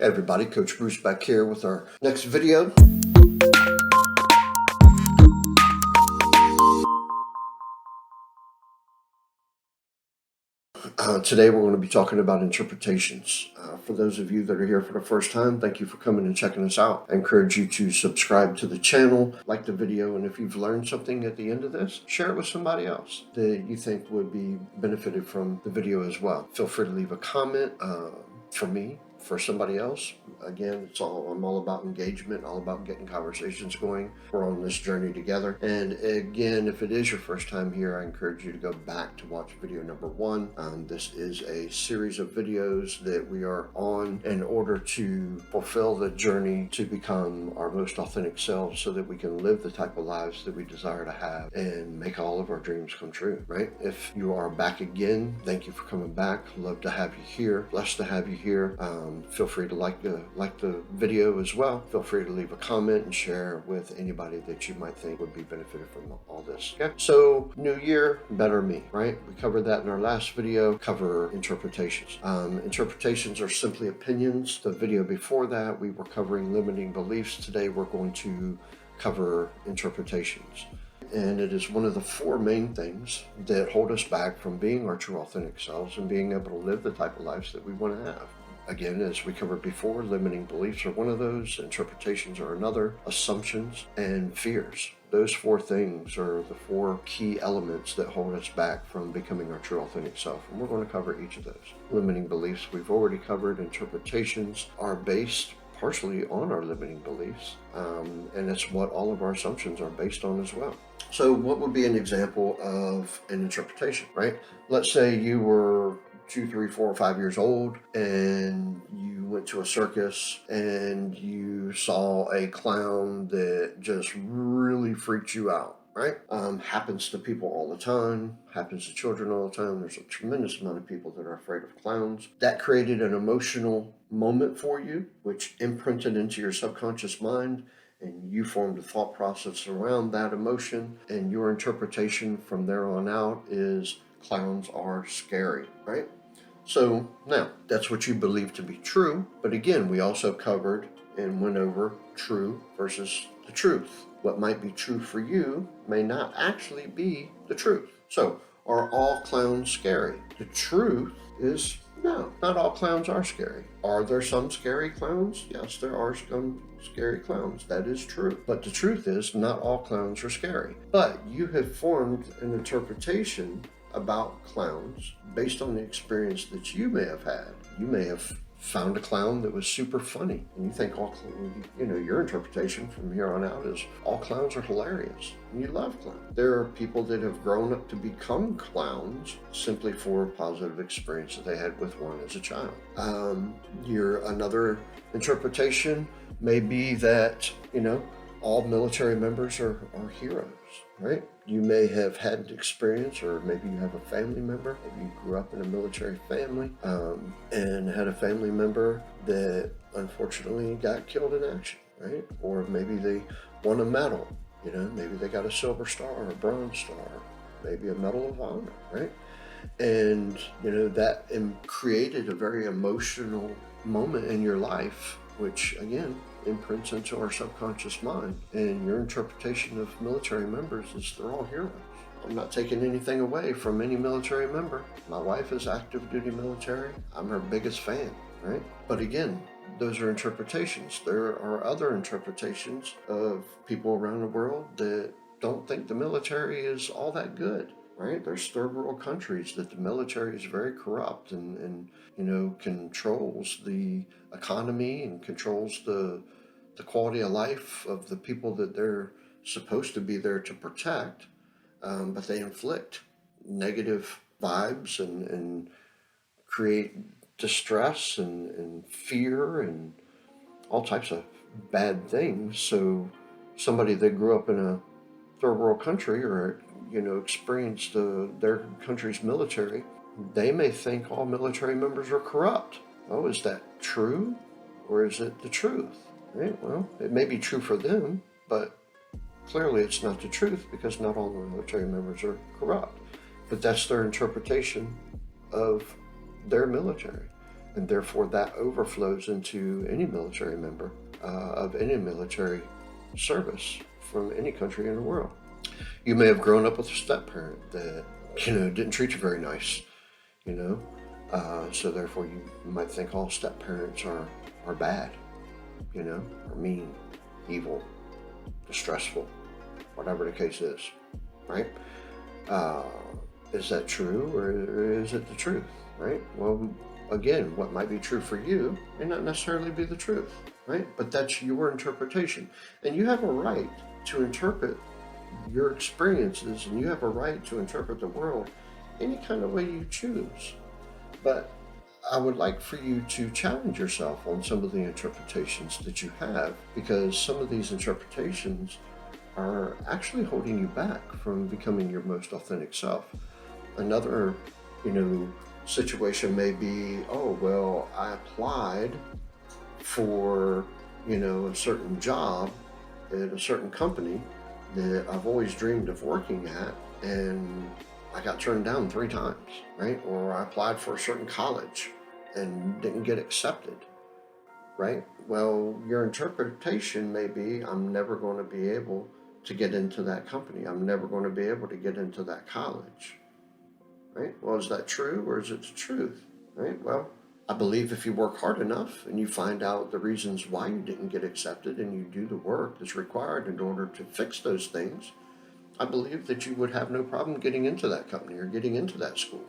Hey everybody, Coach Bruce back here with our next video. Today we're going to be talking about interpretations. For those of you that are here for the first time, thank you for coming and checking us out. I encourage you to subscribe to the channel, like the video, and if you've learned something at the end of this, share it with somebody else that you think would be benefited from the video as well. Feel free to leave a comment for me, for somebody else. Again, I'm all about engagement, all about getting conversations going. We're on this journey together. And again, if it is your first time here, I encourage you to go back to watch video number 1. This is a series of videos that we are on in order to fulfill the journey to become our most authentic selves so that we can live the type of lives that we desire to have and make all of our dreams come true, right? If you are back again, thank you for coming back. Love to have you here. Blessed to have you here. Feel free to like the video as well. Feel free to leave a comment and share with anybody that you might think would be benefited from all this. Okay, so new year, better me, right? We covered that in our last video. Cover interpretations. Interpretations are simply opinions. The video before that, we were covering limiting beliefs. Today, we're going to cover interpretations. And it is one of the 4 main things that hold us back from being our true authentic selves and being able to live the type of lives that we want to have. Again, as we covered before, limiting beliefs are one of those, interpretations are another, assumptions, and fears. Those 4 things are the 4 key elements that hold us back from becoming our true authentic self. And we're going to cover each of those. Limiting beliefs we've already covered. Interpretations are based partially on our limiting beliefs, and it's what all of our assumptions are based on as well. So what would be an example of an interpretation, right? Let's say you were 2, 3, 4, or 5 years old and you went to a circus and you saw a clown that just really freaked you out, right? Happens to people all the time, happens to children all the time. There's a tremendous amount of people that are afraid of clowns. That created an emotional moment for you, which imprinted into your subconscious mind, and you formed a thought process around that emotion, and your interpretation from there on out is clowns are scary, right? So now that's what you believe to be true. But again, we also covered and went over true versus the truth. What might be true for you may not actually be the truth. So are all clowns scary? The truth is no, not all clowns are scary. Are there some scary clowns? Yes, there are some scary clowns. That is true. But the truth is not all clowns are scary. But you have formed an interpretation about clowns based on the experience that you may have had. You may have found a clown that was super funny, and you think your interpretation from here on out is all clowns are hilarious, and you love clowns. There are people that have grown up to become clowns simply for a positive experience that they had with one as a child. Another interpretation may be that all military members are heroes, right? You may have had an experience, or maybe you have a family member, maybe you grew up in a military family and had a family member that unfortunately got killed in action, right? Or maybe they won a medal, maybe they got a silver star or a bronze star, maybe a Medal of Honor, right? And that created a very emotional moment in your life, which again imprints into our subconscious mind. And your interpretation of military members is they're all heroes. I'm not taking anything away from any military member. My wife is active duty military. I'm her biggest fan, right? But again, those are interpretations. There are other interpretations of people around the world that don't think the military is all that good, right? There's third world countries that the military is very corrupt and controls the economy and controls the quality of life of the people that they're supposed to be there to protect, but they inflict negative vibes and create distress and fear and all types of bad things. So somebody that grew up in a third world country or experienced their country's military, they may think all military members are corrupt. Oh, is that true, or is it the truth? Right? Well, it may be true for them, but clearly it's not the truth, because not all the military members are corrupt. But that's their interpretation of their military. And therefore that overflows into any military member of any military service from any country in the world. You may have grown up with a step parent that, didn't treat you very nice, so therefore you might think all step parents are bad, or mean, evil, distressful, whatever the case is, right? Is that true, or is it the truth, right? Well, again, what might be true for you may not necessarily be the truth, right? But that's your interpretation. And you have a right to interpret your experiences, and you have a right to interpret the world any kind of way you choose. But I would like for you to challenge yourself on some of the interpretations that you have, because some of these interpretations are actually holding you back from becoming your most authentic self. Another, situation may be, oh, well, I applied for, a certain job at a certain company that I've always dreamed of working at, and I got turned down 3 times, right? Or I applied for a certain college and didn't get accepted, right? Well, your interpretation may be, I'm never going to be able to get into that company. I'm never going to be able to get into that college, right? Well, is that true, or is it the truth, right? Well, I believe if you work hard enough and you find out the reasons why you didn't get accepted and you do the work that's required in order to fix those things, I believe that you would have no problem getting into that company or getting into that school,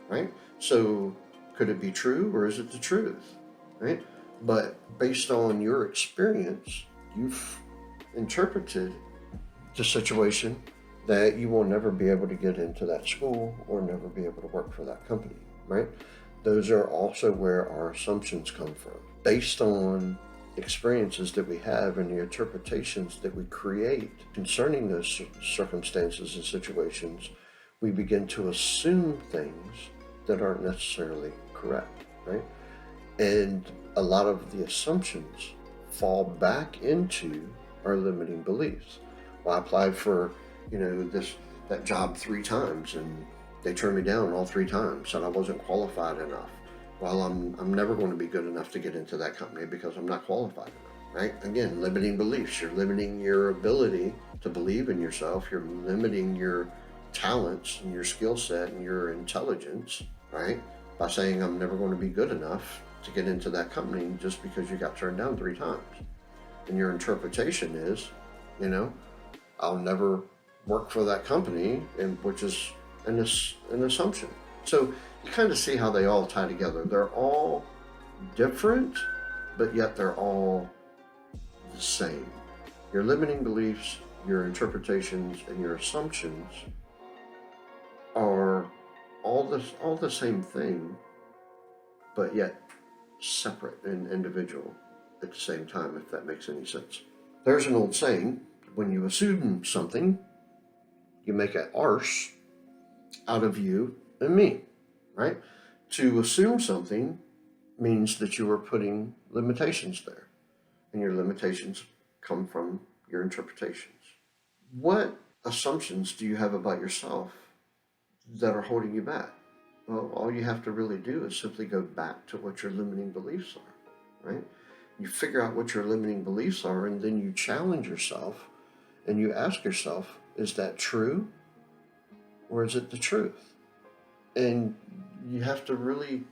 right? So could it be true, or is it the truth, right? But based on your experience, you've interpreted the situation that you will never be able to get into that school or never be able to work for that company, right? Those are also where our assumptions come from. Based on experiences that we have and the interpretations that we create concerning those circumstances and situations, we begin to assume things that aren't necessarily correct, right? And a lot of the assumptions fall back into our limiting beliefs. Well, I applied for, that job 3 times, and they turned me down all 3 times, and I wasn't qualified enough. Well, I'm never going to be good enough to get into that company because I'm not qualified enough, right? Again, limiting beliefs. You're limiting your ability to believe in yourself. You're limiting your talents and your skill set and your intelligence, right? By saying I'm never going to be good enough to get into that company just because you got turned down 3 times. And your interpretation is, I'll never work for that company, and which is an assumption. So you kind of see how they all tie together. They're all different, but yet they're all the same. Your limiting beliefs, your interpretations, and your assumptions are all the same thing, but yet separate and individual at the same time, if that makes any sense. There's an old saying, when you assume something, you make an arse out of you and me, right? To assume something means that you are putting limitations there, and your limitations come from your interpretations. What assumptions do you have about yourself that are holding you back? Well, all you have to really do is simply go back to what your limiting beliefs are, right? You figure out what your limiting beliefs are, and then you challenge yourself and you ask yourself, is that true, or is it the truth? And you have to really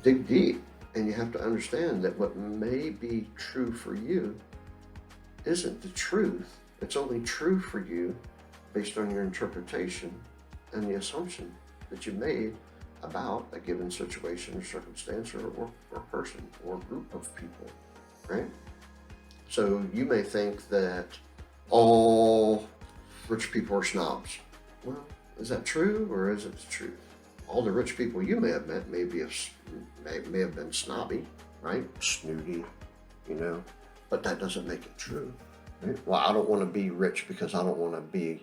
dig deep, and you have to understand that what may be true for you isn't the truth. It's only true for you based on your interpretation and the assumption that you made about a given situation or circumstance or person or group of people, right? So you may think that all rich people are snobs. Well, is that true, or is it the truth? All the rich people you may have met may have been snobby, right? Snooty, but that doesn't make it true. Right? Well, I don't want to be rich because I don't want to be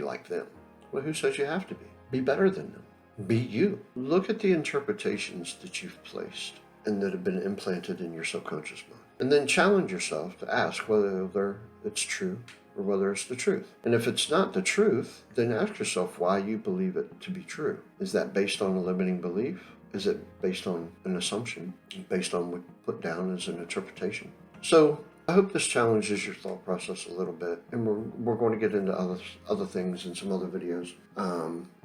like them. Well, who says you have to be? Be better than them. Be you. Look at the interpretations that you've placed and that have been implanted in your subconscious mind. And then challenge yourself to ask whether it's true or whether it's the truth. And if it's not the truth, then ask yourself why you believe it to be true. Is that based on a limiting belief, is it based on an assumption, based on what put down as an interpretation? So I hope this challenges your thought process a little bit, and we're going to get into other things in some other videos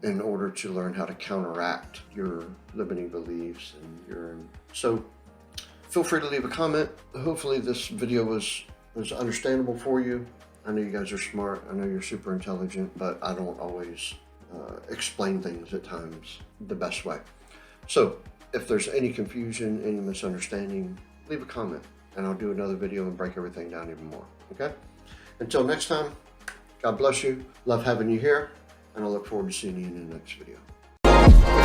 in order to learn how to counteract your limiting beliefs so feel free to leave a comment. Hopefully this video was understandable for you. I know you guys are smart. I know you're super intelligent, but I don't always explain things at times the best way. So if there's any confusion, any misunderstanding, leave a comment and I'll do another video and break everything down even more. Okay? Until next time, God bless you. Love having you here, and I look forward to seeing you in the next video.